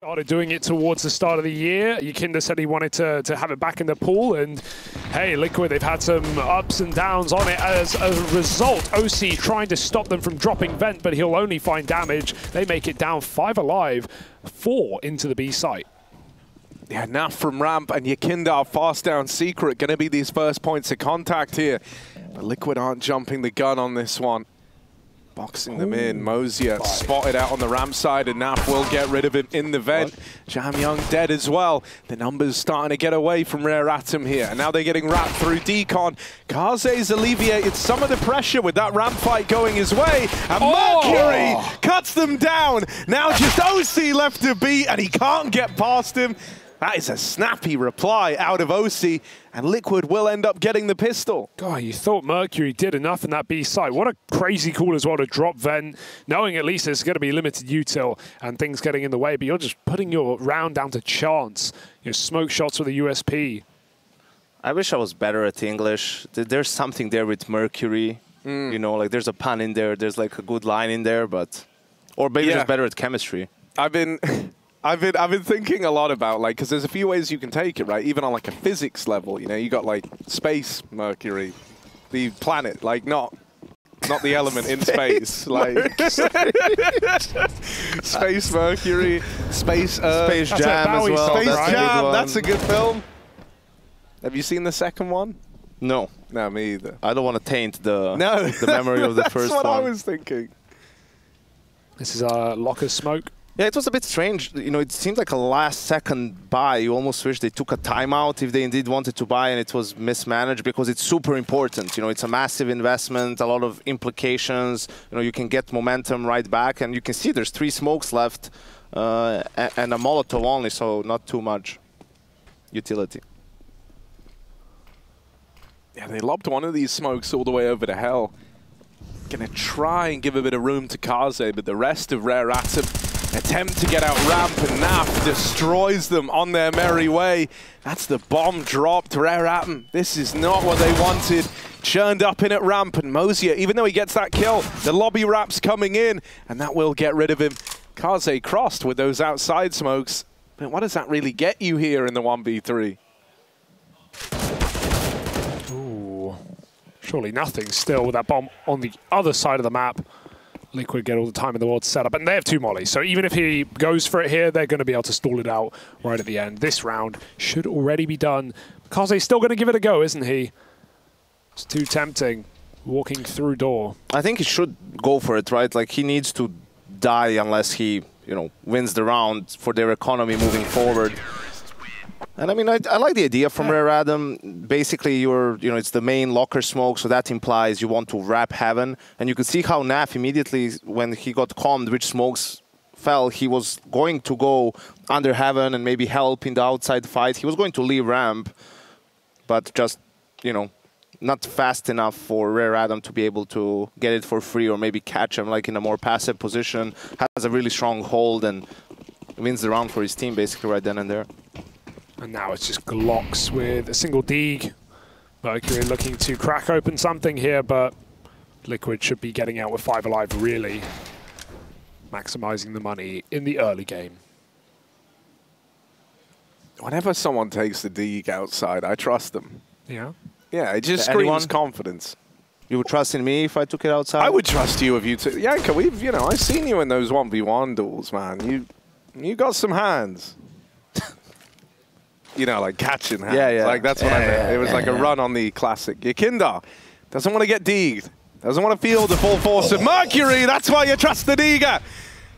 Started doing it towards the start of the year. Yakinda said he wanted to have it back in the pool, and hey, Liquid, they've had some ups and downs on it as a result. oSee trying to stop them from dropping Vent, but he'll only find damage. They make it down 5 alive, 4 into the B site. Yeah, Naf from ramp and Yakinda, our fast down secret, going to be these first points of contact here. But Liquid aren't jumping the gun on this one. Boxing them in. Moseyuh spotted out on the ramp side, and Naf will get rid of him in the vent. Jam Young dead as well. The numbers starting to get away from Rare Atom here, and now they're getting wrapped through Decon. Kaze's alleviated some of the pressure with that ramp fight going his way, and Mercury cuts them down. Now just oSee left to beat, and he can't get past him. That is a snappy reply out of oSee, and Liquid will end up getting the pistol. God, you thought Mercury did enough in that B site. What a crazy call as well to drop Vent, knowing at least there's going to be limited util and things getting in the way, but you're just putting your round down to chance. Your smoke shots with a USP. I wish I was better at English. There's something there with Mercury. You know, like there's a pun in there. There's like a good line in there, but... Or maybe just better at chemistry. I've been thinking a lot about, like, because there's a few ways you can take it, right? Even on like a physics level, you know, you got like space Mercury, the planet, like not the element in space, like space Mercury, space Space Jam as well. Space That's Jam, that's a good film. Have you seen the second one? No. No, me either. I don't want to taint the memory of the first one. That's what I was thinking. This is Locker's smoke. Yeah, it was a bit strange. You know, it seemed like a last-second buy. You almost wish they took a timeout if they indeed wanted to buy, and it was mismanaged because it's super important. You know, it's a massive investment, a lot of implications. You know, you can get momentum right back, and you can see there's 3 smokes left and a Molotov only, so not too much utility. Yeah, they lobbed one of these smokes all the way over to hell. Gonna try and give a bit of room to Kaze, but the rest of Rare Atom attempt to get out ramp, and Naf destroys them on their merry way. That's the bomb dropped. Rare Atom, this is not what they wanted. Churned up in at ramp, and Moseyuh, even though he gets that kill, the lobby wrap's coming in, and that will get rid of him. Kaze crossed with those outside smokes, but what does that really get you here in the 1v3? Ooh, surely nothing still with that bomb on the other side of the map. Liquid get all the time in the world to set up, and they have 2 mollies, so even if he goes for it here, they're going to be able to stall it out right at the end. This round should already be done. Kaze's still going to give it a go, isn't he? It's too tempting, walking through door. I think he should go for it, right? Like, he needs to die unless he, you know, wins the round for their economy moving forward. And I mean, I like the idea from Rare Atom. Basically, it's the main locker smoke, so that implies you want to wrap Heaven. And you could see how Naf immediately, when he got calmed, which smokes fell, he was going to go under Heaven and maybe help in the outside fight. He was going to leave ramp, but just, you know, not fast enough for Rare Atom to be able to get it for free or maybe catch him like in a more passive position. Has a really strong hold and wins the round for his team basically right then and there. And now it's just Glocks with a single Deeg. Mercury looking to crack open something here, but Liquid should be getting out with 5 alive, really. Maximizing the money in the early game. Whenever someone takes the Deeg outside, I trust them. Yeah? Yeah, it just screams confidence. You would trust in me if I took it outside? I would trust you if you took... Yanka, I've seen you in those 1v1 duels, man. You got some hands. You know, like catching hands. Yeah. Like, that's what I meant. It was like a run on the classic. Yakinda doesn't want to get Deeged. Doesn't want to feel the full force of Mercury. That's why you trust the Deeger.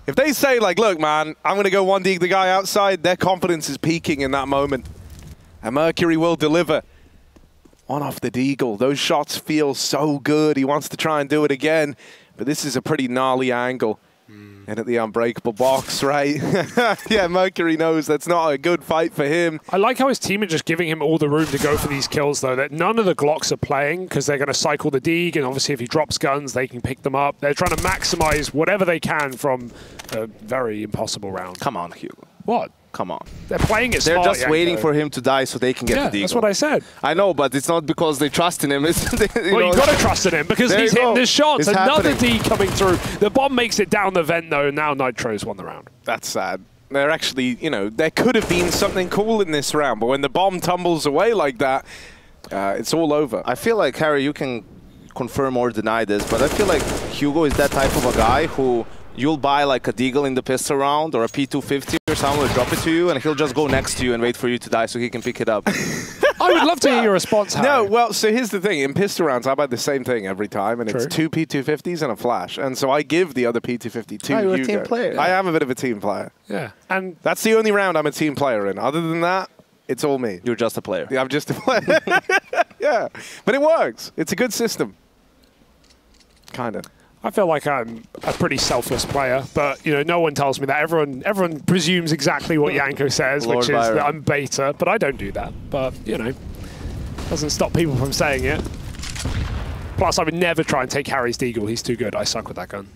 If they say, like, look, man, I'm going to go 1 Deeg the guy outside, their confidence is peaking in that moment. And Mercury will deliver. 1 off the Deagle. Those shots feel so good. He wants to try and do it again. But this is a pretty gnarly angle. And at the unbreakable box, right? Yeah, Mercury knows that's not a good fight for him. I like how his team are just giving him all the room to go for these kills, though. That none of the Glocks are playing because they're going to cycle the Deeg, and obviously if he drops guns, they can pick them up. They're trying to maximize whatever they can from a very impossible round. Come on, Hugo. What? Come on. They're playing it They're smart, just waiting for him to die so they can get the Deagle. That's what I said. I know, but it's not because they trust in him. Well, you've got to trust in him because he's hitting his shots. Another D coming through. The bomb makes it down the vent, though. Now Nitro's won the round. That's sad. They're actually, you know, there could have been something cool in this round, but when the bomb tumbles away like that, it's all over. I feel like, Harry, you can confirm or deny this, but I feel like Hugo is that type of a guy who you'll buy like a Deagle in the pistol round or a P250 or someone will drop it to you and he'll just go next to you and wait for you to die so he can pick it up. I would love to hear your response, Harry. No, well, so here's the thing. In pistol rounds, I buy the same thing every time, and True. it's 2 P250s and a flash. And so I give the other P250 to you're Hugo. a team player. I am a bit of a team player. Yeah. And That's the only round I'm a team player in. Other than that, it's all me. You're just a player. Yeah, I'm just a player. Yeah, but it works. It's a good system. Kind of. I feel like I'm a pretty selfless player, but you know, no one tells me that. Everyone presumes exactly what Yanko says, Lord which is Byron. that I'm beta, but I don't do that. But you know, doesn't stop people from saying it. Plus, I would never try and take Harry's Deagle. He's too good. I suck with that gun.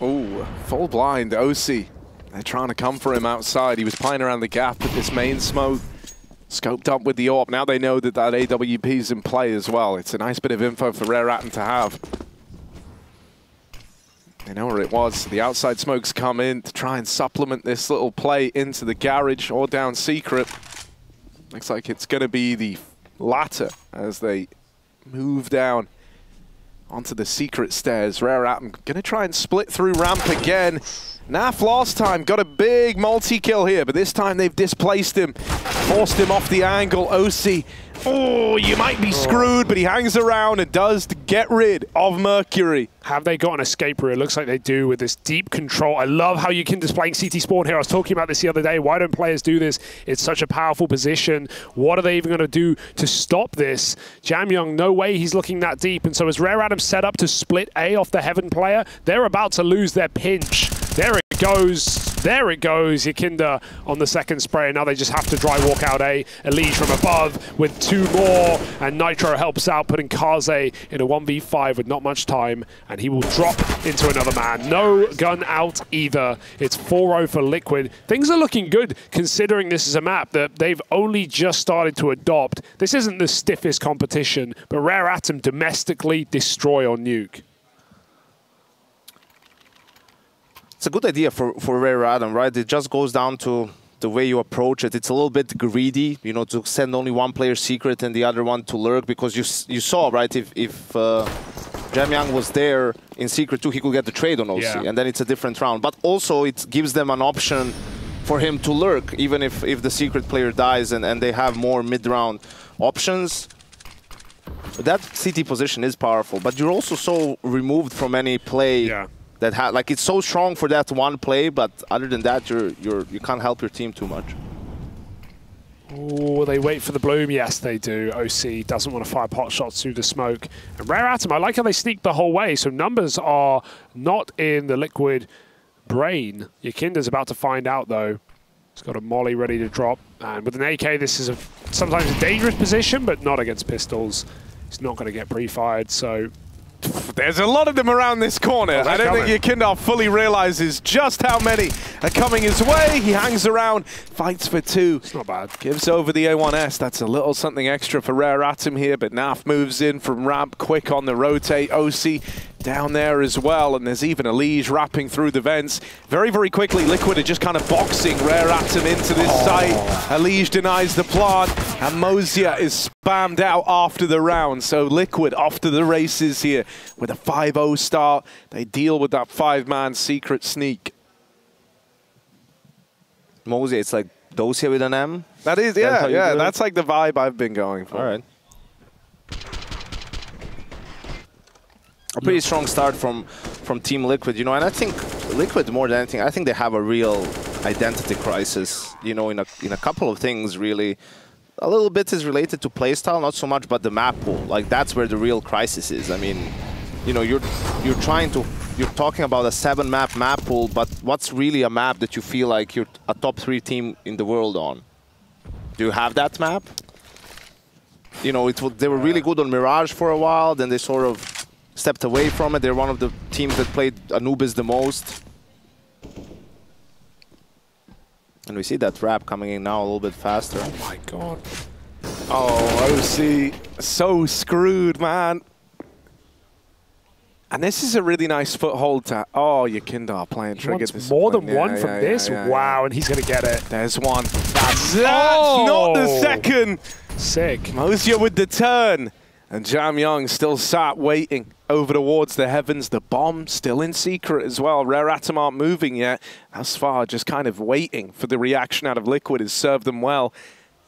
Ooh, full blind, oSee. They're trying to come for him outside. He was playing around the gap with this main smoke. Scoped up with the AWP. Now they know that that AWP's in play as well. It's a nice bit of info for Rare Atom to have. They know where it was. The outside smokes come in to try and supplement this little play into the garage or down secret. Looks like it's going to be the latter as they move down onto the secret stairs. Rare Atom going to try and split through ramp again. Naf last time got a big multi-kill here, but this time they've displaced him, forced him off the angle. oSee, oh, you might be screwed, but he hangs around and does to get rid of Mercury. Have they got an escape route? It looks like they do with this deep control. I love how you can displaying CT spawn here. I was talking about this the other day. Why don't players do this? It's such a powerful position. What are they even going to do to stop this? Jamyoung, no way he's looking that deep. And so as Rare Atom set up to split A off the Heaven player, they're about to lose their pinch. There it goes. There it goes. Yakinda on the second spray. Now they just have to dry walk out A. Elige from above with 2 more. And Nitro helps out, putting Kaze in a 1v5 with not much time. And he will drop into another man. No gun out either. It's 4-0 for Liquid. Things are looking good considering this is a map that they've only just started to adopt. This isn't the stiffest competition, but Rare Atom domestically destroy on Nuke. It's a good idea for Rare Atom, right? It just goes down to the way you approach it. It's a little bit greedy, you know, to send only one player secret and the other one to lurk, because you saw, right, if Jamyoung was there in secret too, he could get the trade on oSee, and then it's a different round. But also it gives them an option for him to lurk, even if the secret player dies, and they have more mid-round options. That CT position is powerful, but you're also so removed from any play. Yeah. That like it's so strong for that one play, but other than that, you can't help your team too much. Oh, they wait for the bloom. Yes, they do. oSee doesn't want to fire pot shots through the smoke. And Rare Atom, I like how they sneak the whole way. So numbers are not in the Liquid brain. Yakinda's about to find out, though. He's got a molly ready to drop. And with an AK, this is sometimes a dangerous position, but not against pistols. He's not going to get pre-fired, so... There's a lot of them around this corner. I don't think Yakinda fully realizes just how many are coming his way. He hangs around, fights for 2. It's not bad. Gives over the A1S. That's a little something extra for Rare Atom here, but Naf moves in from ramp quick on the rotate. oSee down there as well, and there's even Elige wrapping through the vents. Very, very quickly, Liquid are just kind of boxing Rare Atom into this site. Elige denies the plant, and Moseyuh is spammed out after the round. So Liquid off to the races here with a 5-0 start. They deal with that 5-man secret sneak. Moseyuh, it's like Dosia with an M? That is, yeah, that's like the vibe I've been going for. All right. A pretty strong start from Team Liquid, you know, and I think Liquid, more than anything, I think they have a real identity crisis, you know, in a couple of things, really. A little bit is related to playstyle, not so much, but the map pool. Like, that's where the real crisis is. I mean, you know, you're talking about a 7-map map pool, but what's really a map that you feel like you're a top 3 team in the world on? Do you have that map? You know, they were really good on Mirage for a while, then they sort of stepped away from it. They're one of the teams that played Anubis the most. And we see that wrap coming in now a little bit faster. Oh my god. Oh, oSee, so screwed, man. And this is a really nice foothold to... Oh, Yakindar playing trigger. More than one from this? Wow, and he's going to get it. There's one. That's not the second. Sick. Moseyuh with the turn. And Jam Young still sat waiting over towards the heavens. The bomb still in secret as well. Rare Atom aren't moving yet. Thus far, just kind of waiting for the reaction out of Liquid has served them well.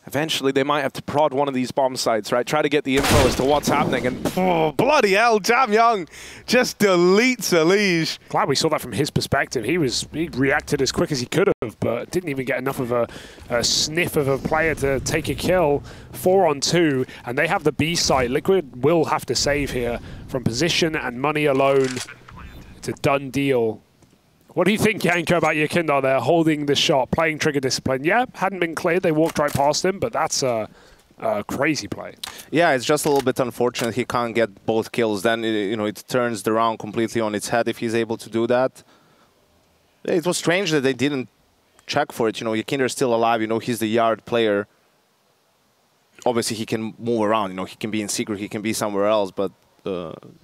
Eventually, they might have to prod one of these bomb sites, right? Try to get the info as to what's happening. And oh, bloody hell, Jam Young just deletes a liege. Glad we saw that from his perspective. He reacted as quick as he could have, but didn't even get enough of a sniff of a player to take a kill. 4 on 2, and they have the B site. Liquid will have to save here from position and money alone. It's a done deal. What do you think, Yanko, about Yakindar there, holding the shot, playing trigger discipline? Yeah, hadn't been cleared. They walked right past him, but that's a crazy play. Yeah, it's just a little bit unfortunate he can't get both kills. Then, you know, it turns the round completely on its head if he's able to do that. It was strange that they didn't check for it. You know, Yakindar's still alive. You know, he's the yard player. Obviously, he can move around. You know, he can be in secret. He can be somewhere else. But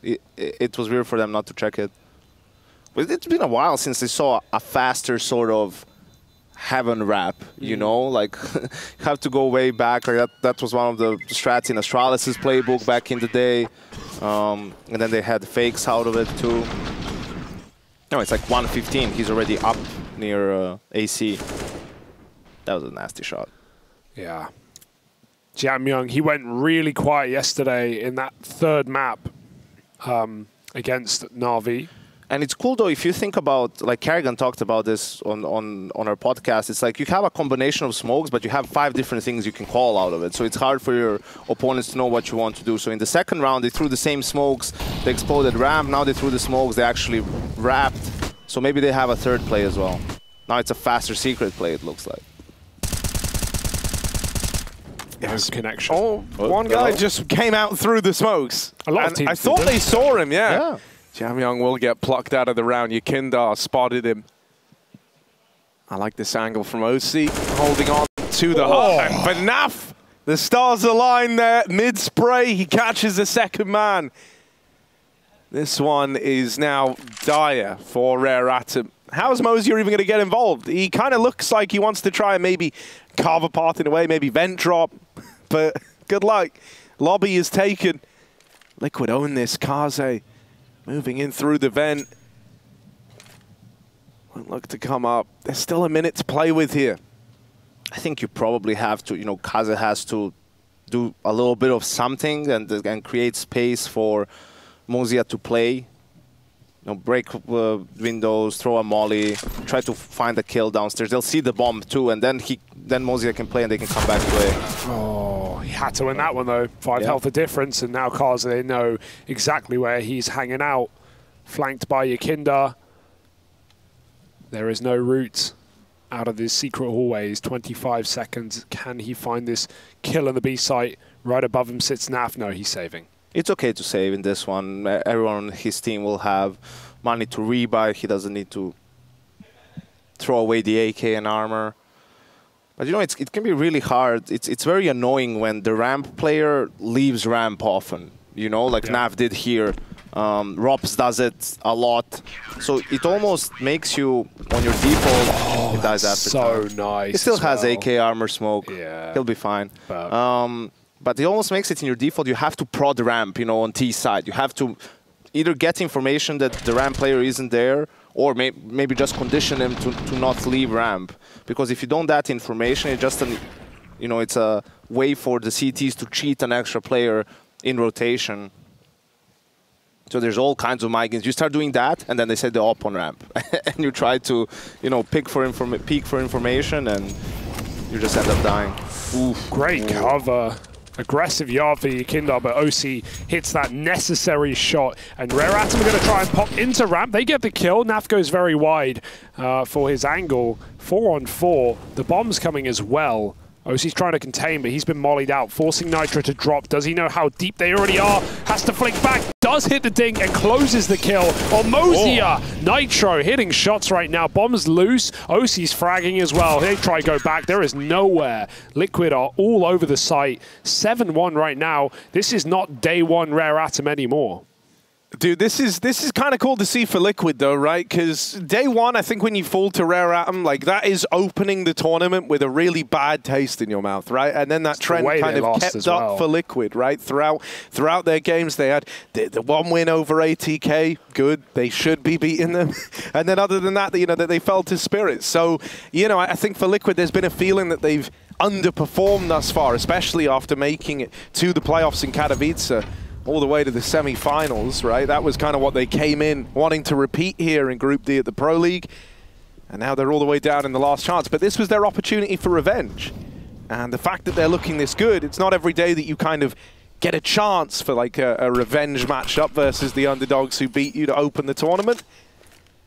it was weird for them not to check it. But it's been a while since I saw a faster sort of heaven wrap, you know? Like, have to go way back. Like that was one of the strats in Astralis' playbook back in the day. And then they had fakes out of it, too. No, it's like 115. He's already up near AC. That was a nasty shot. Yeah. Jam Young, he went really quiet yesterday in that third map against Na'Vi. And it's cool, though, if you think about, like Kerrigan talked about this on our podcast, it's like you have a combination of smokes, but you have 5 different things you can call out of it. So it's hard for your opponents to know what you want to do. So in the second round, they threw the same smokes, they exploded ramp, now they threw the smokes, they actually wrapped. So maybe they have a third play as well. Now it's a faster secret play, it looks like. Yes. Connection. Oh, one guy just came out through the smokes. A lot of teams I thought they saw him, Yeah. Jam Young will get plucked out of the round. Yakindar spotted him. I like this angle from oSee, holding on to the heart. But Naf, the stars align there. Mid-spray, he catches the second man. This one is now dire for Rare Atom. How is Moseyuh even going to get involved? He kind of looks like he wants to try and maybe carve a path in a way, maybe vent drop. But good luck. Lobby is taken. Liquid own this. Kaze moving in through the vent. Won't look to come up. There's still a minute to play with here. I think you probably have to, you know, Kaze has to do a little bit of something and create space for Moseyuh to play. You know, break windows, throw a molly, try to find a kill downstairs. They'll see the bomb too, and then Moseyuh can play and they can come back play. Oh, he had to win that one though. 5 health of difference, and now Kaze, they know exactly where he's hanging out. Flanked by Yakindar. There is no route out of these secret hallways. 25 seconds. Can he find this kill on the B site? Right above him sits Naf. No, he's saving. It's okay to save in this one. Everyone on his team will have money to rebuy. He doesn't need to throw away the AK and armor. But you know, it can be really hard. It's very annoying when the ramp player leaves ramp often. You know, like Naf did here. Rops does it a lot. So it almost makes you, on your default, it dies after so time. nice. He still has AK armor smoke. Yeah. He'll be fine. But it almost makes it in your default, you have to prod the ramp, you know, on T side. You have to either get information that the ramp player isn't there, or maybe just condition him to not leave ramp. Because if you don't that information, it's just you know, it's a way for the CTs to cheat an extra player in rotation. So there's all kinds of mind games. You start doing that, and then they say the op on ramp, and you try to, you know, peek for information, and you just end up dying. Oof. Great cover. Aggressive yard for Yakindar, but oSee hits that necessary shot. And Rare Atom are going to try and pop into ramp. They get the kill. Naf goes very wide for his angle. 4 on 4. The bomb's coming as well. oSee's trying to contain, but he's been mollied out, forcing Nitro to drop. Does he know how deep they already are? Has to flick back. Does hit the dink and closes the kill on Moseyuh. Nitro hitting shots right now. Bomb's loose. oSee's fragging as well. They try to go back. There is nowhere. Liquid are all over the site. 7-1 right now. This is not day one Rare Atom anymore. Dude, this is kind of cool to see for Liquid, though, right? Because day one, I think when you fall to Rare Atom, like, that is opening the tournament with a really bad taste in your mouth, right? And then that trend kind of kept up for Liquid, right? Throughout their games, they had the one win over ATK, good. They should be beating them. And then other than that, you know, that they fell to Spirit. So, you know, I think for Liquid, there's been a feeling that they've underperformed thus far, especially after making it to the playoffs in Katowice, all the way to the semi-finals, right? That was kind of what they came in wanting to repeat here in Group D at the Pro League. And now they're all the way down in the last chance. But this was their opportunity for revenge. And the fact that they're looking this good, it's not every day that you kind of get a chance for like a revenge matchup versus the underdogs who beat you to open the tournament.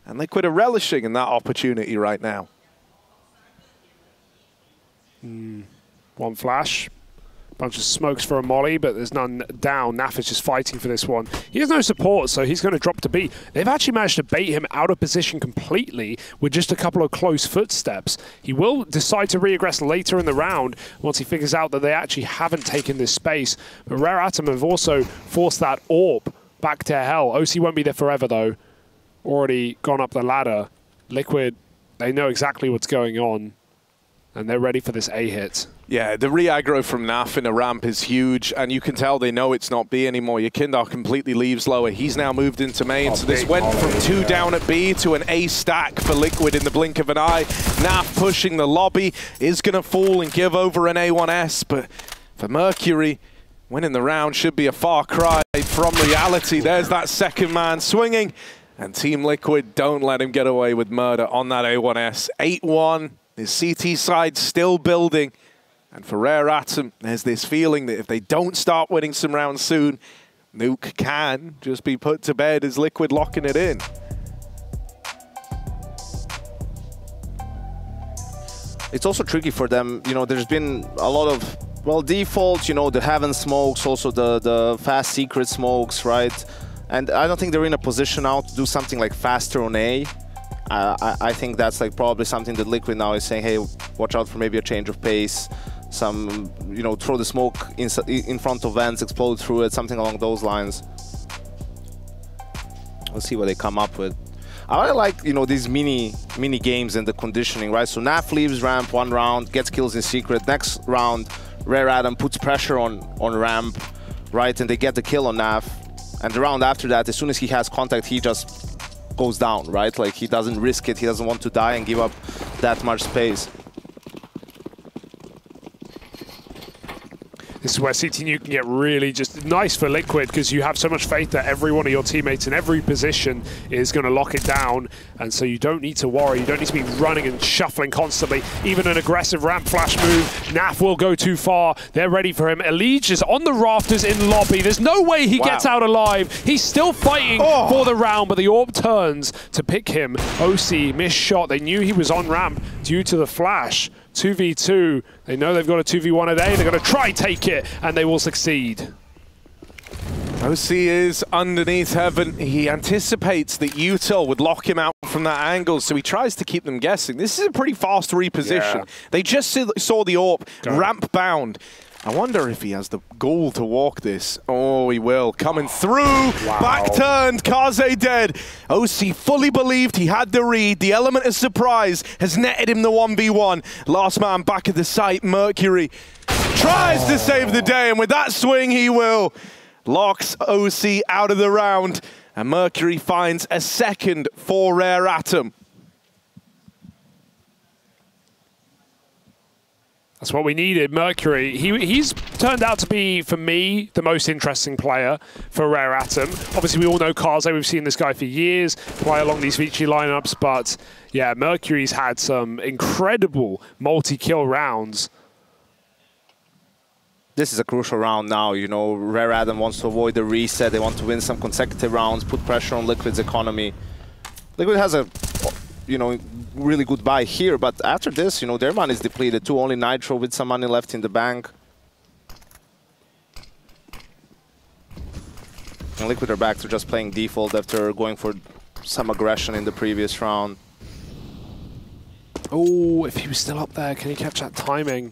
And Liquid are relishing in that opportunity right now. One flash. Bunch of smokes for a molly, but there's none down. Naf is just fighting for this one. He has no support, so he's going to drop to B. They've actually managed to bait him out of position completely with just a couple of close footsteps. He will decide to re-aggress later in the round once he figures out that they actually haven't taken this space. But Rare Atom have also forced that AWP back to hell. oSee won't be there forever, though. Already gone up the ladder. Liquid, they know exactly what's going on, and they're ready for this A hit. Yeah, the re-aggro from Naf in a ramp is huge, and you can tell they know it's not B anymore. Yakindar completely leaves lower. He's now moved into main, so this went from 2 down at B to an A stack for Liquid in the blink of an eye. Naf pushing the lobby, is going to fall and give over an A1S, but for Mercury, winning the round should be a far cry from reality. There's that second man swinging, and Team Liquid don't let him get away with murder on that A1S. 8-1, his CT side still building. And for Rare Atom, there's this feeling that if they don't start winning some rounds soon, Nuke can just be put to bed as Liquid locking it in. It's also tricky for them. You know, there's been a lot of, well, default, you know, the Heaven smokes, also the fast secret smokes, right? And I don't think they're in a position now to do something like faster on A. I think that's like probably something that Liquid now is saying, hey, watch out for maybe a change of pace. Some, you know, throw the smoke in front of vents, explode through it, something along those lines. We'll see what they come up with. I like, you know, these mini games and the conditioning, right? So Naf leaves ramp 1 round, gets kills in secret. Next round, Rare Atom puts pressure on ramp, right? And they get the kill on Naf. And the round after that, as soon as he has contact, he just goes down, right? Like, he doesn't risk it. He doesn't want to die and give up that much space. This is where CT Nuke can get really just nice for Liquid, because you have so much faith that every one of your teammates in every position is going to lock it down. And so you don't need to worry. You don't need to be running and shuffling constantly. Even an aggressive ramp flash move, Naf will go too far. They're ready for him. Elige is on the rafters in lobby. There's no way he gets out alive. He's still fighting for the round, but the AWP turns to pick him. oSee missed shot. They knew he was on ramp due to the flash. 2v2. They know they've got a 2v1 a day. They're going to try take it, and they will succeed. oSee is underneath Heaven. He anticipates that Util would lock him out from that angle, so he tries to keep them guessing. This is a pretty fast reposition. Yeah. They just saw the AWP ramp bound. I wonder if he has the gall to walk this. Oh, he will. Coming through. Wow. Back turned. Kaze dead. oSee fully believed he had the read. The element of surprise has netted him the 1v1. Last man back at the site, Mercury. Tries to save the day, and with that swing, he will. Locks oSee out of the round, and Mercury finds a second for Rare Atom. That's what we needed. Mercury, he's turned out to be, for me, the most interesting player for Rare Atom. Obviously, we all know Kaze. We've seen this guy for years play along these Vici lineups. But, yeah, Mercury's had some incredible multi-kill rounds. This is a crucial round now. You know, Rare Atom wants to avoid the reset. They want to win some consecutive rounds, put pressure on Liquid's economy. Liquid has a, you know, really good buy here, but after this, you know, their money is depleted too. Only Nitro with some money left in the bank. And Liquid are back to just playing default after going for some aggression in the previous round. Oh, if he was still up there, can he catch that timing?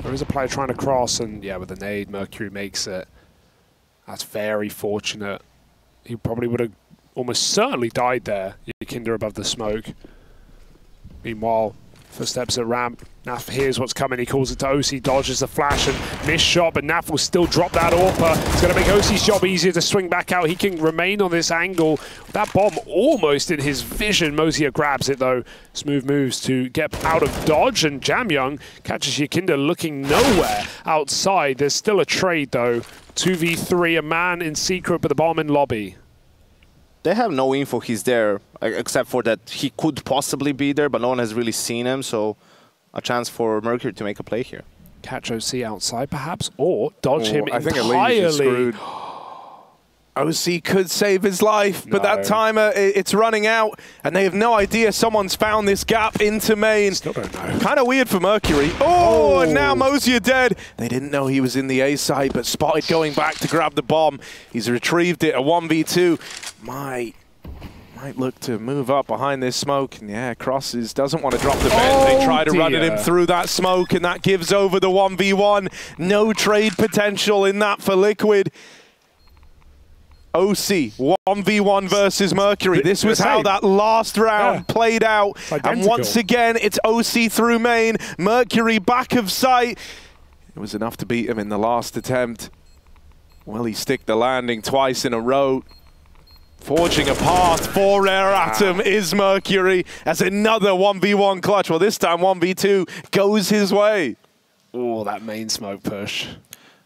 There is a player trying to cross, and yeah, with the nade, Mercury makes it. That's very fortunate. he probably would have almost certainly died there. Yakinda above the smoke. Meanwhile, footsteps at ramp. Naf hears what's coming. He calls it to oSee, dodges the flash and missed shot, but Naf will still drop that AWPer. It's going to make oSee's job easier to swing back out. He can remain on this angle. That bomb almost in his vision. Moseyuh grabs it though. Smooth moves to get out of dodge, and Jamyoung catches Yakinda looking nowhere outside. There's still a trade though. 2v3, a man in secret, but the bomb in lobby. They have no info he's there, except for that he could possibly be there, but no one has really seen him, so a chance for Mercury to make a play here. Catch oSee outside, perhaps, or dodge him I think entirely. is screwed. oSee could save his life, but that timer, it's running out, and they have no idea someone's found this gap into main. Still don't know. Kind of weird for Mercury. Oh, and now Moseyuh dead. They didn't know he was in the A side, but spotted going back to grab the bomb. He's retrieved it, a 1v2. Might look to move up behind this smoke. And yeah, crosses, doesn't want to drop the vent. They try to run at him through that smoke, and that gives over the 1v1. No trade potential in that for Liquid. oSee, 1v1 versus Mercury. This was how that last round played out. Identical. And once again, it's oSee through main. Mercury back of sight. It was enough to beat him in the last attempt. Will he stick the landing twice in a row? Forging a path for Rare Atom is Mercury as another 1v1 clutch. Well, this time 1v2 goes his way. Oh, that main smoke push.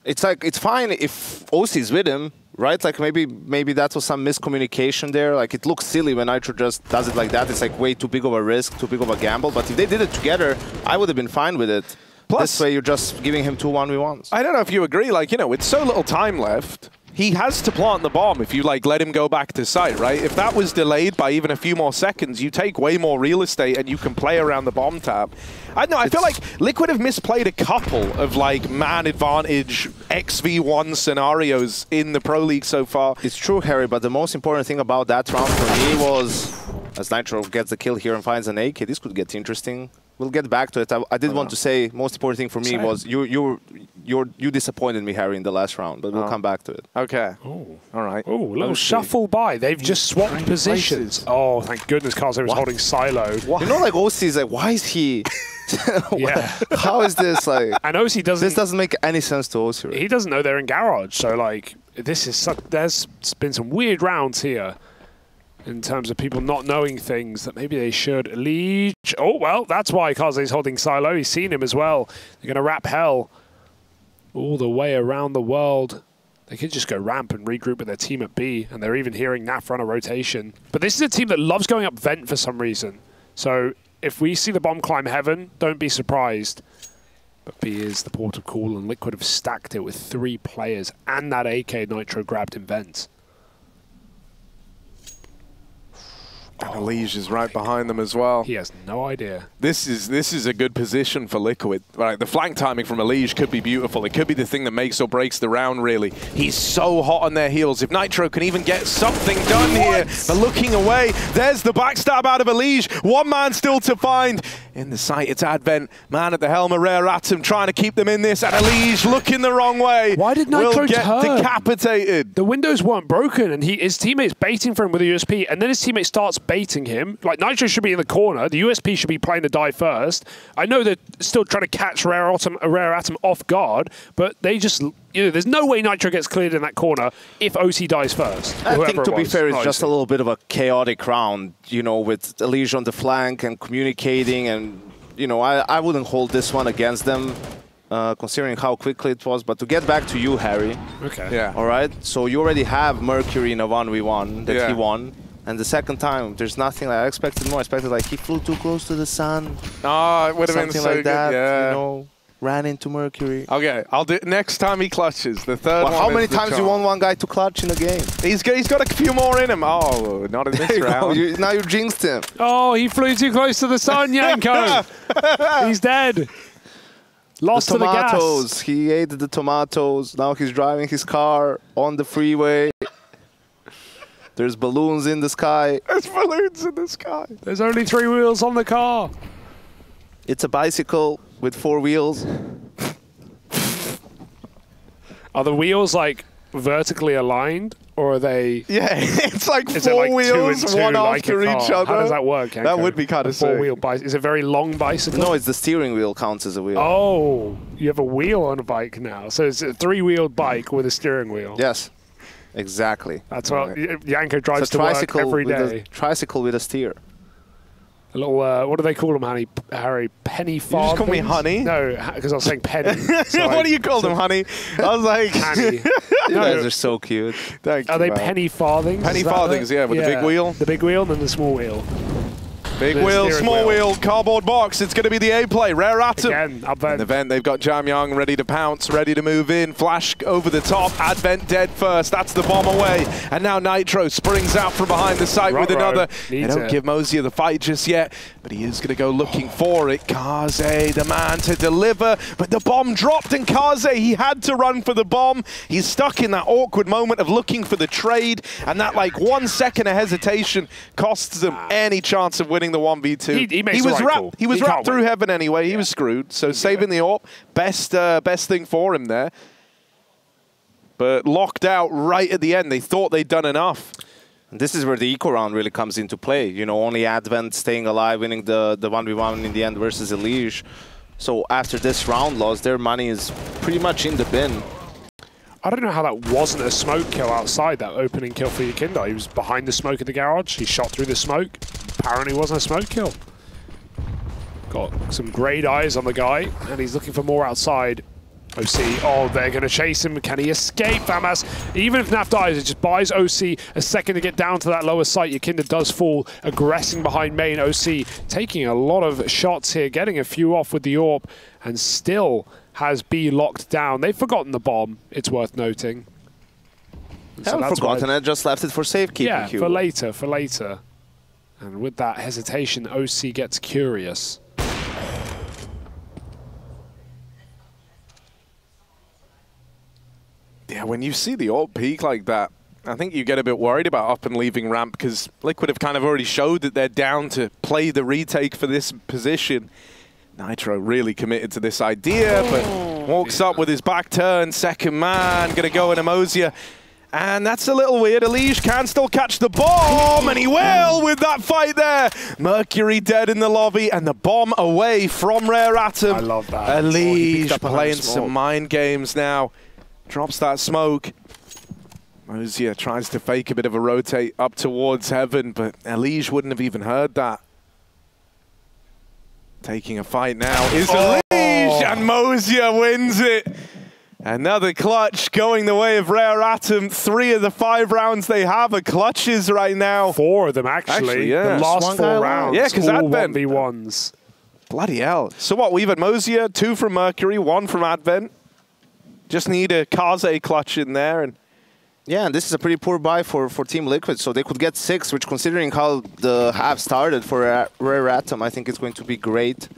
It's like, it's fine if oSee's with him, right? Like maybe that was some miscommunication there. Like it looks silly when Nitro just does it like that. It's like way too big of a risk, too big of a gamble. But if they did it together, I would have been fine with it. Plus, this way you're just giving him 2 1v1s. I don't know if you agree, like, you know, with so little time left, he has to plant the bomb if you like let him go back to site, right? If that was delayed by even a few more seconds, you take way more real estate and you can play around the bomb tap. I don't know, I feel like Liquid have misplayed a couple of like man advantage XV1 scenarios in the Pro League so far. It's true, Harry, but the most important thing about that round for me was, as Nitro gets the kill here and finds an AK, this could get interesting. We'll get back to it. I did want to say, most important thing for me was you disappointed me, Harry, in the last round, but we'll come back to it. Okay. Oh, all right. Oh, a little shuffle by. They've just swapped positions. Oh, thank goodness Kaze was holding siloed. You know, like OC's like, why is he? Yeah. How is this like? And oSee doesn't. This doesn't make any sense to oSee. Right? He doesn't know they're in garage. So like, this is there's been some weird rounds here. In terms of people not knowing things that maybe they should. Liege. Oh, well, that's why Kaze's holding silo. He's seen him as well. They're going to wrap hell all the way around the world. They could just go ramp and regroup with their team at B, and they're even hearing Naf run a rotation. But this is a team that loves going up vent for some reason. So if we see the bomb climb heaven, don't be surprised. But B is the port of call, and Liquid have stacked it with 3 players and that AK Nitro grabbed in vent. And Liege is right behind them as well. He has no idea. This is a good position for Liquid. Right, the flank timing from Liege could be beautiful. It could be the thing that makes or breaks the round, really. He's so hot on their heels. If Nitro can even get something done here, they're looking away. There's the backstab out of Liege. 1 man still to find. In the sight, it's Advent. Man at the helm, a Rare Atom trying to keep them in this. And Liege looking the wrong way. Why did Nitro will get turn? Decapitated. The windows weren't broken, and his teammate's baiting for him with a USP, and then his teammate starts baiting him. Like, Nitro should be in the corner. The USP should be playing the die first. I know they're still trying to catch Rare Atom off guard, but they just... You know, there's no way Nitro gets cleared in that corner if oSee dies first. I think, to be fair, it's just a little bit of a chaotic round, you know, with Liege on the flank and communicating, and, you know, I wouldn't hold this one against them, considering how quickly it was. But to get back to you, Harry. Okay. Yeah. All right? So you already have Mercury in a 1v1 that he won. And the second time, there's nothing like I expected more. I expected like he flew too close to the sun. Oh, it would have been so like good. That, yeah. You know, ran into Mercury. Okay, I'll do it next time he clutches. The third one. How many times you want one guy to clutch in a game? He's got a few more in him. Oh, not in this round. Now you jinxed him. Oh, he flew too close to the sun, Yanko. He's dead. Lost the tomatoes. To the gas. He ate the tomatoes. Now he's driving his car on the freeway. There's balloons in the sky. There's balloons in the sky. There's only 3 wheels on the car. It's a bicycle with 4 wheels. Are the wheels like vertically aligned, Or are they... Yeah, it's like is four it like wheels, 2 and 2, one like after each other. How does that work, Yanko? That would be kind of sick. 4-wheel bicycle. Is it a very long bicycle? No, it's the steering wheel counts as a wheel. Oh, you have a wheel on a bike now. So it's a 3-wheeled bike with a steering wheel. Yes, exactly. That's what Yanko drives to work every day. Tricycle with a steer. A little, what do they call them, Harry? Penny farthings? You just call me Honey? No, because I was saying penny. So what do you call them, Honey? I was like... Penny. You guys are so cute. Thank you, Are they man. penny farthings? Penny farthings, yeah, with the big wheel. The big wheel and then the small wheel. Big wheel, small wheel, cardboard box. It's going to be the A play. Rare Atom. Again, Advent. In the vent, they've got Jamyang ready to pounce, ready to move in. Flash over the top. Advent dead first. That's the bomb away. And now Nitro springs out from behind the site with another. They don't give Moseyuh the fight just yet, but he is going to go looking for it. Kaze, the man to deliver, but the bomb dropped, and Kaze, he had to run for the bomb. He's stuck in that awkward moment of looking for the trade, and that like 1 second of hesitation costs them any chance of winning the 1v2. He was wrapped through heaven anyway. He was screwed. So saving the AWP, best thing for him there. But locked out right at the end. They thought they'd done enough. And this is where the eco round really comes into play. You know, only Advent staying alive, winning the 1v1 in the end versus Elige. So after this round loss, their money is pretty much in the bin. I don't know how that wasn't a smoke kill outside, that opening kill for Yakinda. He was behind the smoke in the garage. He shot through the smoke. Apparently wasn't a smoke kill. Got some greyed eyes on the guy, and he's looking for more outside. oSee, oh, they're going to chase him. Can he escape, Famas? Even if Naf dies, it just buys oSee a second to get down to that lower site. Yakinda does fall, aggressing behind main. oSee taking a lot of shots here, getting a few off with the AWP, and still has B locked down. They've forgotten the bomb, it's worth noting. Haven't forgotten it, just left it for safekeeping. Yeah, for later. And with that hesitation, oSee gets curious. Yeah, when you see the AWP peak like that, I think you get a bit worried about up and leaving ramp, because Liquid have kind of already showed that they're down to play the retake for this position. Nitro really committed to this idea, but walks up with his back turn. Second man, going to go into Moseyuh. And that's a little weird. Elige can still catch the bomb, and he will with that fight there. Mercury dead in the lobby, and the bomb away from Rare Atom. I love that. Elige playing some mind games now. Drops that smoke. Moseyuh tries to fake a bit of a rotate up towards heaven, but Elige wouldn't have even heard that. Taking a fight now is Elige, and Moseyuh wins it. Another clutch going the way of Rare Atom. 3 of the 5 rounds they have are clutches right now. 4 of them, actually. Yeah. The last 4 rounds. Yeah, because Advent. 1v1s. Bloody hell. So what, we've had Moseyuh, 2 from Mercury, 1 from Advent. Just need a Kaze clutch in there. And yeah, and this is a pretty poor buy for Team Liquid, so they could get 6, which considering how the half started for Rare Atom, I think it's going to be great.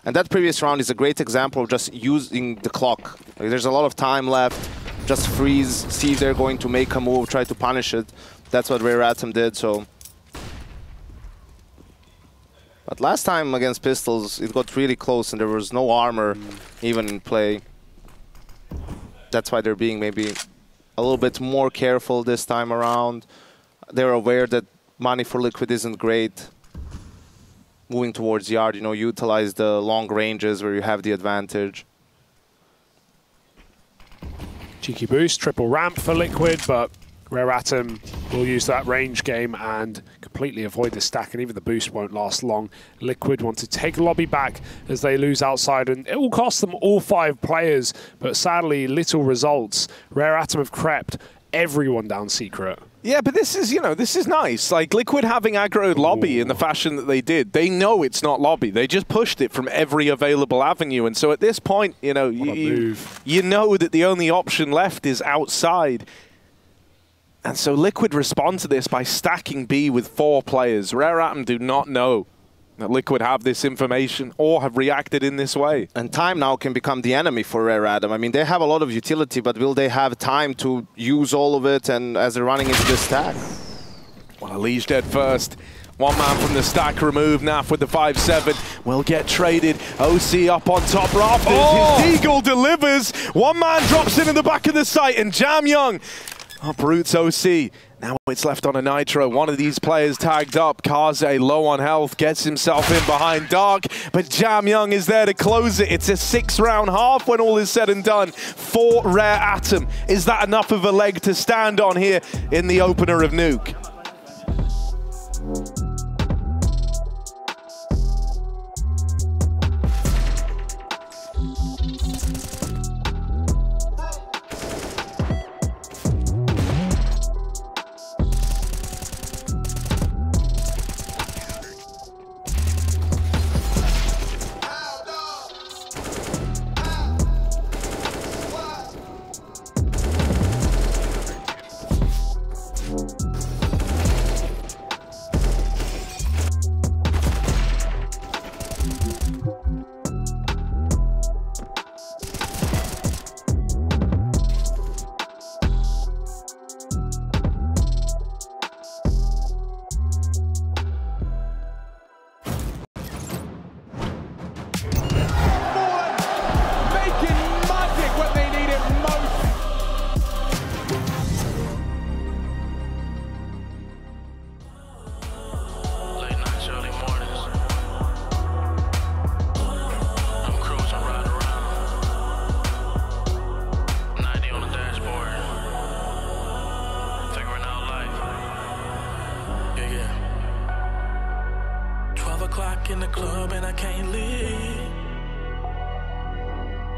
And that previous round is a great example of just using the clock. Like, there's a lot of time left, just freeze, see if they're going to make a move, try to punish it. That's what Rare Atom did, so. But last time against Pistols, it got really close and there was no armor even in play. That's why they're being maybe a little bit more careful this time around. They're aware that money for Liquid isn't great. Moving towards yard, you know, utilize the long ranges where you have the advantage. Cheeky boost, triple ramp for Liquid, but Rare Atom will use that range game and completely avoid the stack, and even the boost won't last long. Liquid want to take lobby back as they lose outside, and it will cost them all 5 players, but sadly little results. Rare Atom have crept everyone down secret. yeah, but this is, you know, this is nice. Like, Liquid having aggroed lobby in the fashion that they did, they know it's not lobby. They just pushed it from every available avenue. And so at this point, you know, you know that the only option left is outside. And so Liquid respond to this by stacking B with 4 players. Rare Atom do not know that Liquid have this information or have reacted in this way. And time now can become the enemy for Rare Atom. I mean, they have a lot of utility, but will they have time to use all of it and as they're running into this stack? Well, Elige dead first. 1 man from the stack removed. Naf with the 5-7 will get traded. oSee up on top rafters. His Deagle delivers. 1 man drops in the back of the site, and Jamyang Uproots oSee. Now it's left on a Nitro. One of these players tagged up. Kaze, low on health, gets himself in behind Dark, but Jam Young is there to close it. It's a 6-round half when all is said and done for Rare Atom. Is that enough of a leg to stand on here in the opener of Nuke? In the club and I can't leave.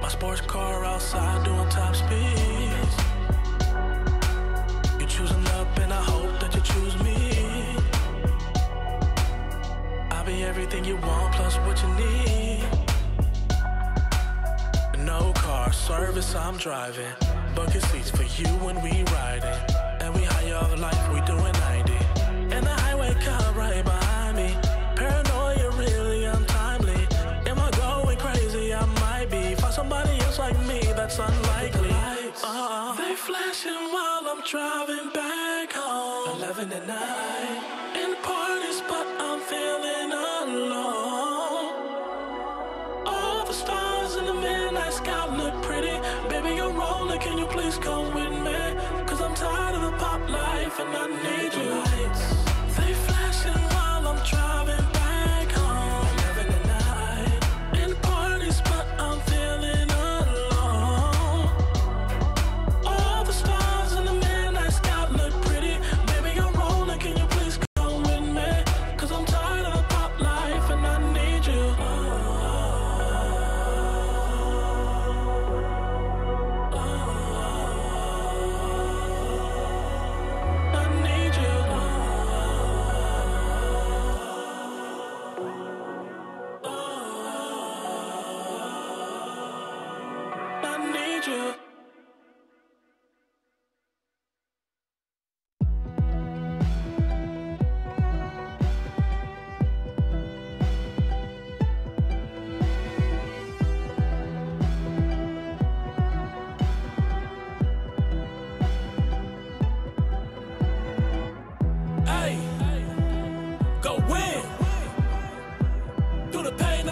My sports car outside doing top speeds. You choosing up and I hope that you choose me. I'll be everything you want plus what you need. No car service I'm driving. Bucket seats for you when we riding. And we high off life, we doing 90. And the highway car right behind me. Paranoia really untimely. Am I going crazy? I might be. Find somebody else like me, that's unlikely. They flashing while I'm driving back home. 11 at night. In parties, but I'm feeling alone. All the stars in the midnight sky look pretty. Baby, you're rolling, can you please come with me? Cause I'm tired of the pop life and I need you. They flashing while I'm driving.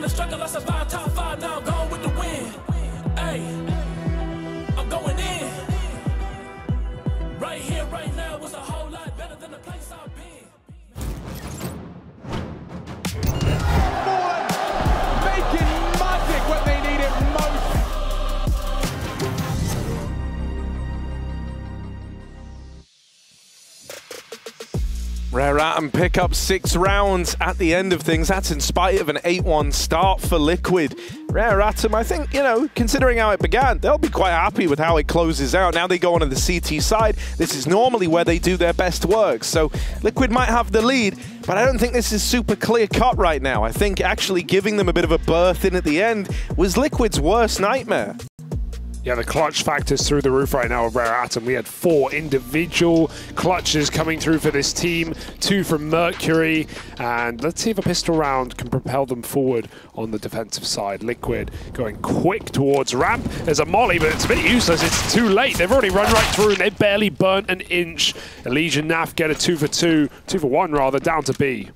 Struggle, I survived top 5, now I'm going with the win. Hey, I'm going in. Right here, right now was a whole lot better than the place I've been. Making magic when they need it most. Rare Atom pick up 6 rounds at the end of things. That's in spite of an 8-1 start for Liquid. Rare Atom, I think, you know, considering how it began, they'll be quite happy with how it closes out. Now they go on to the CT side. This is normally where they do their best work. So Liquid might have the lead, but I don't think this is super clear-cut right now. I think actually giving them a bit of a berth in at the end was Liquid's worst nightmare. Yeah, the clutch factor's through the roof right now of Rare Atom. We had 4 individual clutches coming through for this team, 2 from Mercury, and let's see if a pistol round can propel them forward on the defensive side. Liquid going quick towards ramp. There's a molly, but it's a bit useless. It's too late. They've already run right through, and they barely burnt an inch. Elysian Naf get a 2 for 2, 2 for 1 rather, down to B.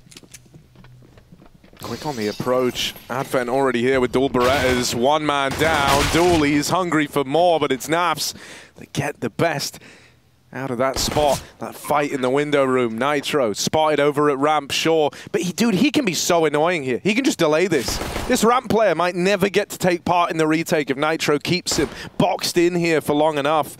Quick on the approach. Advent already here with dual Berettas. 1 man down. Dooley is hungry for more, but it's Nafs that get the best out of that spot. That fight in the window room. Nitro spotted over at ramp, sure. But dude, he can be so annoying here. He can just delay this. This ramp player might never get to take part in the retake if Nitro keeps him boxed in here for long enough.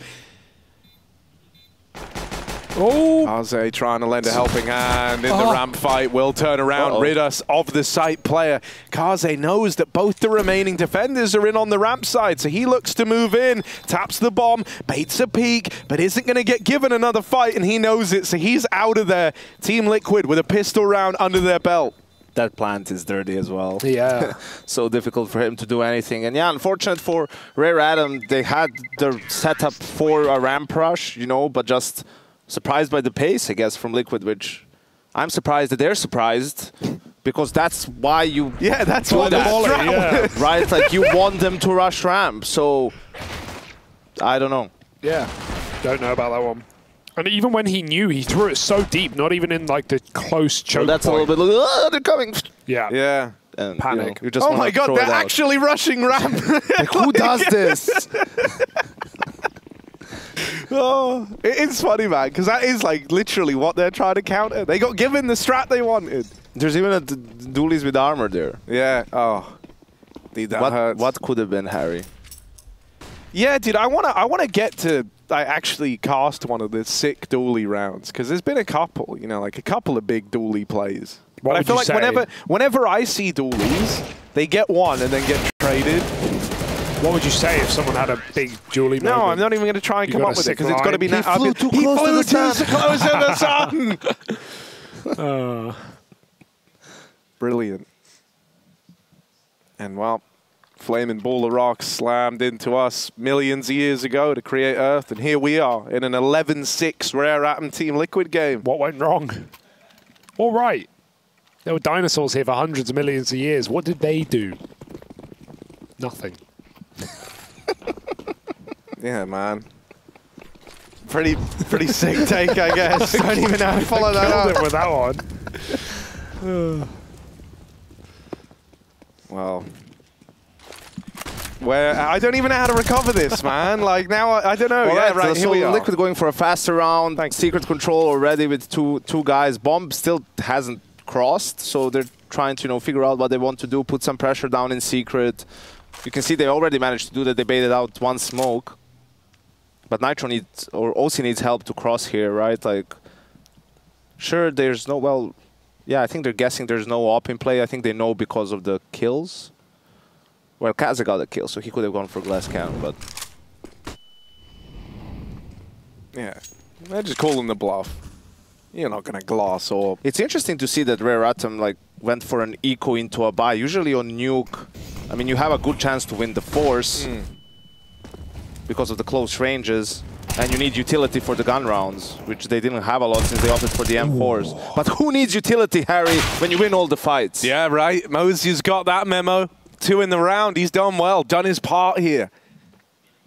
Oh, oSee trying to lend a helping hand in the ramp fight. Will turn around, rid us of the site player. oSee knows that both the remaining defenders are in on the ramp side, so he looks to move in, taps the bomb, baits a peek, but isn't going to get given another fight, and he knows it, so he's out of there. Team Liquid with a pistol round under their belt. That plant is dirty as well. Yeah. So difficult for him to do anything. And yeah, unfortunate for Rare Atom, they had their setup for a ramp rush, you know, but just surprised by the pace, I guess, from Liquid, which I'm surprised that they're surprised, because that's why you that's why that, right? Like, you want them to rush ramp, so I don't know. Yeah, don't know about that one. And even when he knew, he threw it so deep, not even in like the close choke So that's point. a little bit like, they're coming. Yeah. Yeah. And, panic. You just oh my god, they're actually rushing ramp. Like, who does this? Oh, it's funny, man, because that is like literally what they're trying to counter. They got given the strat they wanted. There's even a dualies with armor there. Yeah. Oh, dude, that hurts. What could have been, Harry? Yeah, dude, I wanna get to actually cast one of the sick dually rounds, because there's been a couple, you know, like a couple of big dually plays. What but I would feel you like say? whenever I see dualies, they get one and then get traded. What would you say if someone had a big Julie No, moment? I'm not even going to try and You come got up a with it, sick because it's got to be... He flew too close to the sun. Brilliant. And, well, flaming ball of rocks slammed into us millions of years ago to create Earth, and here we are in an 11-6 Rare Atom Team Liquid game. What went wrong? All right. There were dinosaurs here for hundreds of millions of years. What did they do? Nothing. Yeah, man. Pretty sick take, I guess. Don't even know how to follow that Killed up. it with that one. Well, I don't even know how to recover this, man. Like, now I don't know. Well, yeah, right, here so we are. Liquid going for a faster round. Secret control already with two guys. Bomb still hasn't crossed, so they're trying to, you know, figure out what they want to do, put some pressure down in Secret. You can see they already managed to do that. They baited out one smoke. But Nitro needs, or oSee needs help to cross here, right? Like, sure, there's no, well, yeah, I think they're guessing there's no op in play. I think they know because of the kills. Well, Kaza got a kill, so he could have gone for glass cannon, but... Yeah, they're just calling the bluff. You're not going to glass orb. It's interesting to see that Rare Atom, like, went for an eco into a buy. Usually on Nuke, I mean, you have a good chance to win the Force because of the close ranges, and you need utility for the gun rounds, which they didn't have a lot since they opted for the M4s. But who needs utility, Harry, when you win all the fights? Yeah, right. Moseyuh's got that memo. 2 in the round. He's done well, done his part here.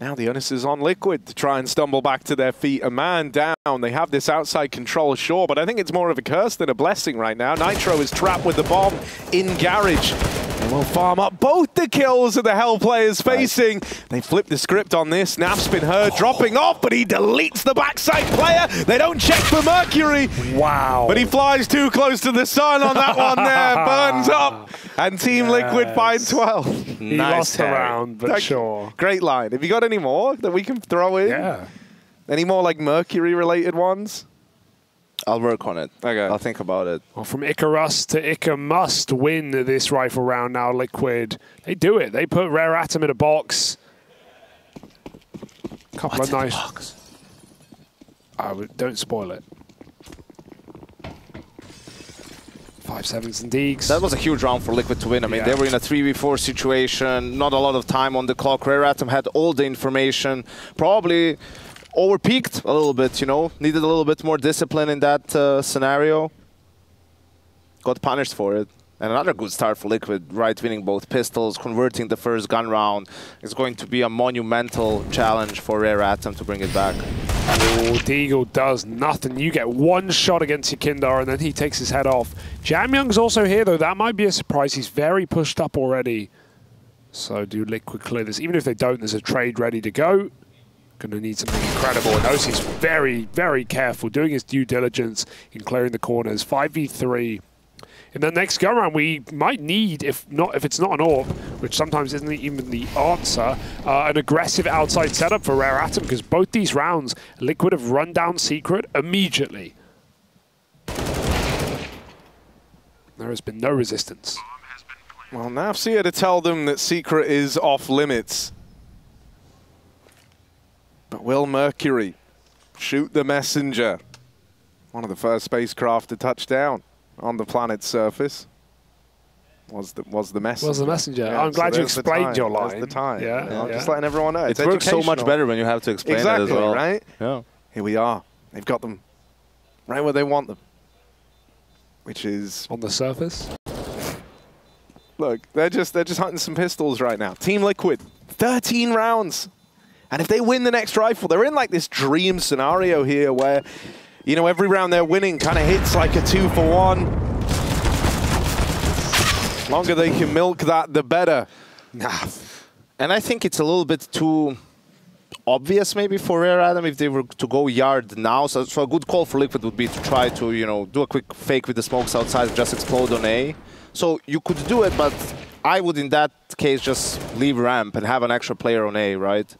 Now the onus is on Liquid to try and stumble back to their feet. A man down. They have this outside control, sure, but I think it's more of a curse than a blessing right now. Nitro is trapped with the bomb in Garage. And will farm up both the kills of the Hell players facing. They flip the script on this. Naf's been heard dropping off, but he deletes the backside player. They don't check for Mercury. Wow. But he flies too close to the sun on that one there. Burns up. And Team Liquid find 12. He Nice, lost the Harry. round, but sure. Great line. Have you got any more that we can throw in? Yeah. Any more like Mercury-related ones? I'll work on it. Okay. I'll think about it. Well, from Icarus to Ica must win this rifle round now, Liquid. They do it. They put Rare Atom in a box. Couple of nice... don't spoil it. 5-7s and Deegs. That was a huge round for Liquid to win. I mean, they were in a 3v4 situation, not a lot of time on the clock. Rare Atom had all the information, probably overpeaked a little bit, you know, needed a little bit more discipline in that scenario. Got punished for it. And another good start for Liquid, right, winning both pistols, converting the first gun round. It's going to be a monumental challenge for Rare Atom to bring it back. Oh, Deagle does nothing. You get one shot against Yakindar, and then he takes his head off. Jamyoung's also here, though. That might be a surprise. He's very pushed up already. So do Liquid clear this? Even if they don't, there's a trade ready to go. Going to need something incredible. And oSee's very, very careful, doing his due diligence in clearing the corners. 5v3. In the next go round, we might need, if it's not an AWP, which sometimes isn't even the answer, an aggressive outside setup for Rare Atom, because both these rounds, Liquid have run down Secret immediately. There has been no resistance. Well, Naf's here to tell them that Secret is off limits. But will Mercury shoot the messenger? One of the first spacecraft to touch down on the planet's surface was the messenger. Was the messenger. Yeah, I'm glad you explained your line. There's the time. Yeah, Just letting everyone know. It works so much better when you have to explain it as well. Right? Yeah. Here we are. They've got them right where they want them, which is on the surface. Look, they're just hunting some pistols right now. Team Liquid, 13 rounds. And if they win the next rifle, they're in like this dream scenario here where, you know, every round they're winning kind of hits like a 2-for-1. The longer they can milk that, the better. And I think it's a little bit too obvious maybe for Rare Atom if they were to go yard now. So a good call for Liquid would be to try to, you know, do a quick fake with the smokes outside, just explode on A. So you could do it, but I would in that case just leave ramp and have an extra player on A, right?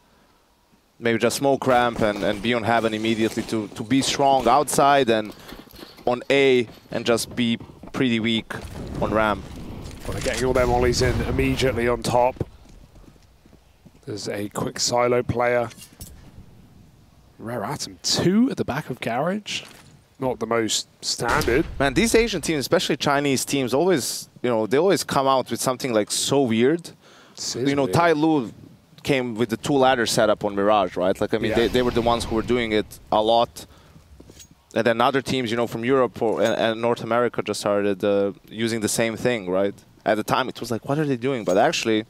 Maybe just smoke ramp and be on heaven immediately to be strong outside and on A and just be pretty weak on ramp. Well, they're getting all their mollies in immediately on top. There's a quick silo player. Rare Atom 2 at the back of Garage. Not the most standard. Man, these Asian teams, especially Chinese teams, always, you know, they always come out with something like so weird. You know, Tai Lu came with the 2-ladder setup on Mirage, right? Like, I mean, they were the ones who were doing it a lot. And then other teams, you know, from Europe and North America just started using the same thing, right? At the time, it was like, what are they doing? But actually,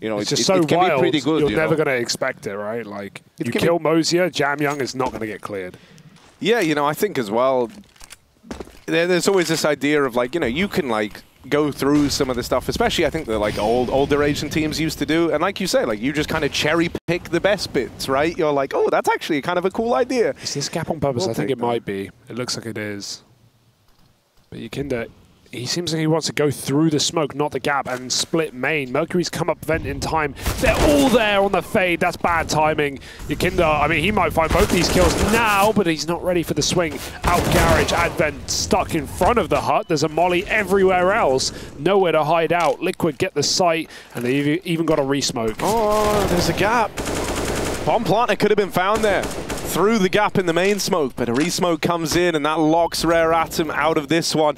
you know, it's it just so can wild, be pretty good. You're never going to expect it, right? Like, you kill Moseyuh, Jamyoung is not going to get cleared. Yeah, you know, I think as well, there's always this idea of like, you know, you can like go through some of the stuff, especially I think the like older Asian teams used to do. And like you say, like you just kind of cherry pick the best bits, right? You're like, oh, that's actually kind of a cool idea. Is this gap on purpose? I think it might be. It looks like it is. But Yakinda, he seems like he wants to go through the smoke, not the gap, and split main. Mercury's come up vent in time. They're all there on the fade. That's bad timing. Yakinda, I mean, he might find both these kills now, but he's not ready for the swing. Out Garage, Advent stuck in front of the hut. There's a molly everywhere else. Nowhere to hide out. Liquid get the sight, and they even got a resmoke. Oh, there's a gap. Bomb planter could have been found there. Through the gap in the main smoke, but a resmoke comes in, and that locks Rare Atom out of this one.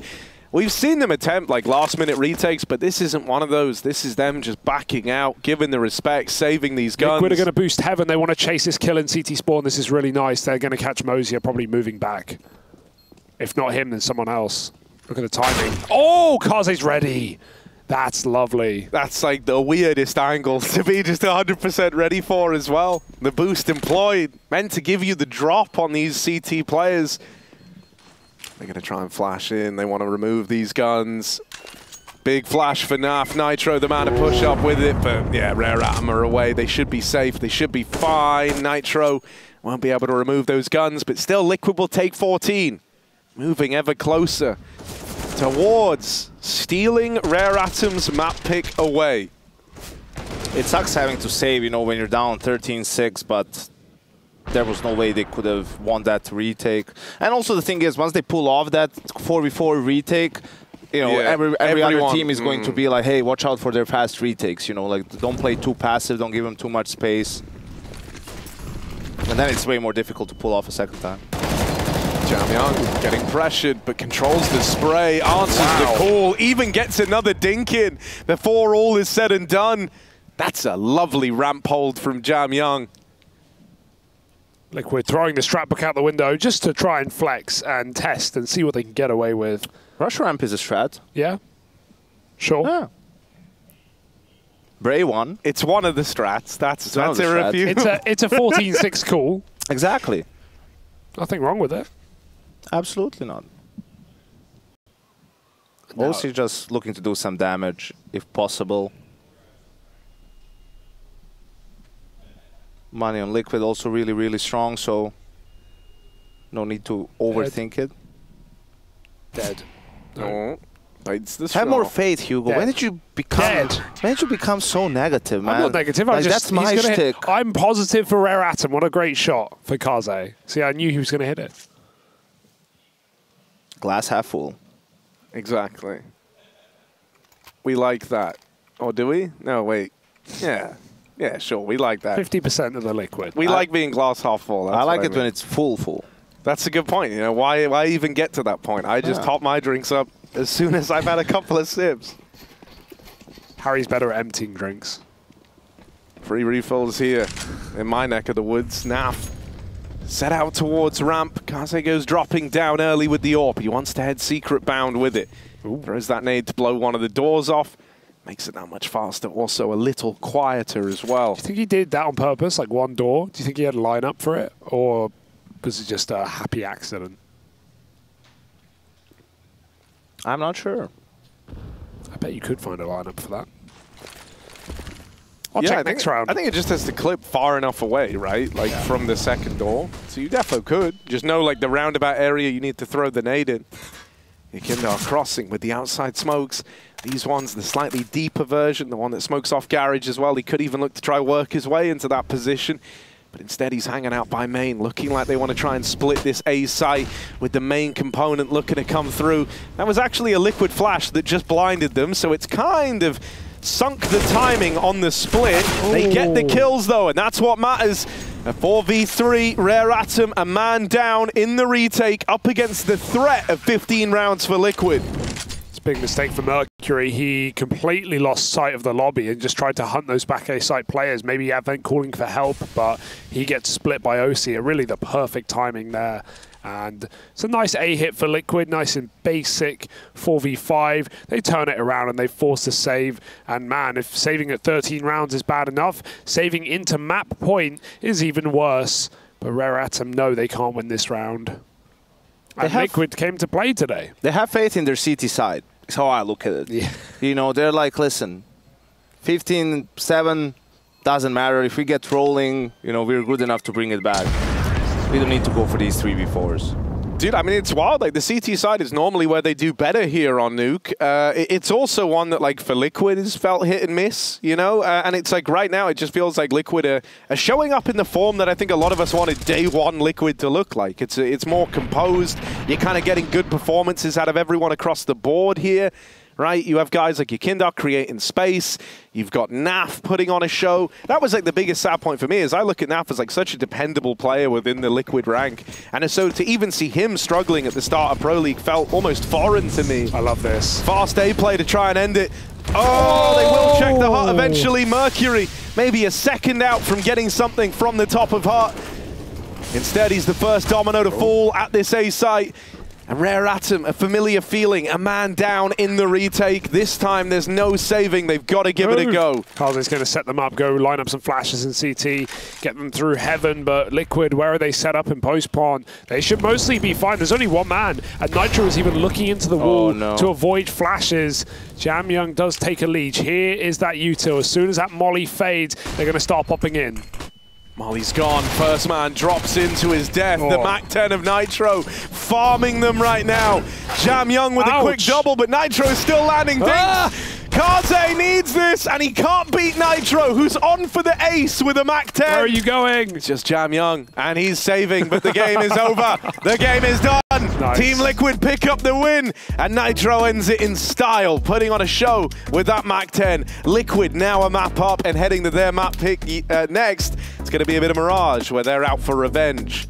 We've seen them attempt like last-minute retakes, but this isn't one of those. This is them just backing out, giving the respect, saving these guns. Liquid are going to boost heaven. They want to chase this kill in CT spawn. This is really nice. They're going to catch Moseyuh, probably moving back. If not him, then someone else. Look at the timing. Oh, Kaze's ready. That's lovely. That's like the weirdest angle to be just 100% ready for as well. The boost employed, meant to give you the drop on these CT players. They're going to try and flash in. They want to remove these guns. Big flash for Naf. Nitro, the man to push up with it. But yeah, Rare Atom are away. They should be safe. They should be fine. Nitro won't be able to remove those guns. But still, Liquid will take 14. Moving ever closer towards stealing Rare Atom's map pick away. It sucks having to save, you know, when you're down 13-6, but there was no way they could have won that retake. And also the thing is, once they pull off that 4v4 retake, you know, every other team is going to be like, hey, watch out for their fast retakes, you know, like don't play too passive, don't give them too much space. And then it's way more difficult to pull off a second time. Jamyoung getting pressured, but controls the spray, answers the call, even gets another dink in before all is said and done. That's a lovely ramp hold from Jamyoung. Liquid throwing the strap book out the window just to try and flex and test and see what they can get away with. Rush ramp is a strat. Yeah. Sure. Yeah. Bray one. It's one of the strats. That's irrefutable. It's a 14-6 call. Exactly. Nothing wrong with it. Absolutely not. oSee just looking to do some damage if possible. Money on Liquid also really, really strong, so no need to overthink it. Dead. No. It's the Have more faith, Hugo. Dead. When did you become so negative, man? I'm not negative. Like, that's my shtick. I'm positive for Rare Atom. What a great shot for Kaze. See, I knew he was going to hit it. Glass half full. Exactly. We like that. Or do we? No, wait. Yeah. Yeah, sure. We like that. 50% of the Liquid. We like being glass half full. I like it when it's full. That's a good point. You know, why even get to that point? I just top my drinks up as soon as I've had a couple of sips. Harry's better at emptying drinks. Free refills here in my neck of the woods. Naf set out towards ramp. Kaze goes dropping down early with the AWP. He wants to head secret bound with it. Throws that nade to blow one of the doors off. Makes it that much faster. Also a little quieter as well. Do you think he did that on purpose, like one door? Do you think he had a line up for it? Or was it just a happy accident? I'm not sure. I bet you could find a lineup for that. I'll Yeah, check next round. I think it just has to clip far enough away, right? Like from the second door. So you defo could. Just know like the roundabout area you need to throw the nade in. Yekindar crossing with the outside smokes. These ones, the slightly deeper version, the one that smokes off garage as well. He could even look to try work his way into that position. But instead he's hanging out by main, looking like they want to try and split this A site with the main component looking to come through. That was actually a Liquid flash that just blinded them, so it's kind of sunk the timing on the split. They get the kills though, and that's what matters. A 4v3, Rare Atom, a man down in the retake, up against the threat of 15 rounds for Liquid. It's a big mistake for Mercury. He completely lost sight of the lobby and just tried to hunt those back A site players. Maybe Advent calling for help, but he gets split by oSee. Really the perfect timing there. And it's a nice A hit for Liquid, nice and basic 4v5. They turn it around and they force a save. And man, if saving at 13 rounds is bad enough, saving into map point is even worse. But Rare Atom know they can't win this round. And Liquid came to play today. They have faith in their CT side. That's how I look at it. Yeah. You know, they're like, listen, 15-7 doesn't matter. If we get rolling, you know, we're good enough to bring it back. We don't need to go for these 3v4s. Dude, I mean, it's wild. Like, the CT side is normally where they do better here on Nuke. It's also one that, like, for Liquid has felt hit and miss, you know? And it's like, right now, it just feels like Liquid are showing up in the form that I think a lot of us wanted day one Liquid to look like. It's more composed. You're kind of getting good performances out of everyone across the board here. Right, you have guys like Yekindar creating space. You've got Naf putting on a show. That was like the biggest sad point for me, is I look at Naf as like such a dependable player within the Liquid rank. And so to even see him struggling at the start of Pro League felt almost foreign to me. I love this. Fast A play to try and end it. Oh, they will check the hut eventually. Mercury, maybe a second out from getting something from the top of hut. Instead, he's the first domino to fall at this A site. And Rare Atom, a familiar feeling, a man down in the retake. This time there's no saving, they've got to give it a go. Kaze's going to set them up, go line up some flashes in CT, get them through heaven, but Liquid, where are they set up in post-spawn? They should mostly be fine. There's only one man, and Nitro is even looking into the wall to avoid flashes. Jamyoung does take a lead. Here is that util. As soon as that molly fades, they're going to start popping in. Molly's gone. First man drops into his death. The Mac-10 of Nitro farming them right now. Jamyoung with a quick double, but Nitro is still landing dinks. Kaze needs this, and he can't beat Nitro, who's on for the ace with a Mac-10. Where are you going? It's just Jamyoung, and he's saving, but the game is over. The game is done. Nice. Team Liquid pick up the win, and Nitro ends it in style, putting on a show with that Mac-10. Liquid now a map up and heading to their map pick next. It's going to be a bit of Mirage, where they're out for revenge.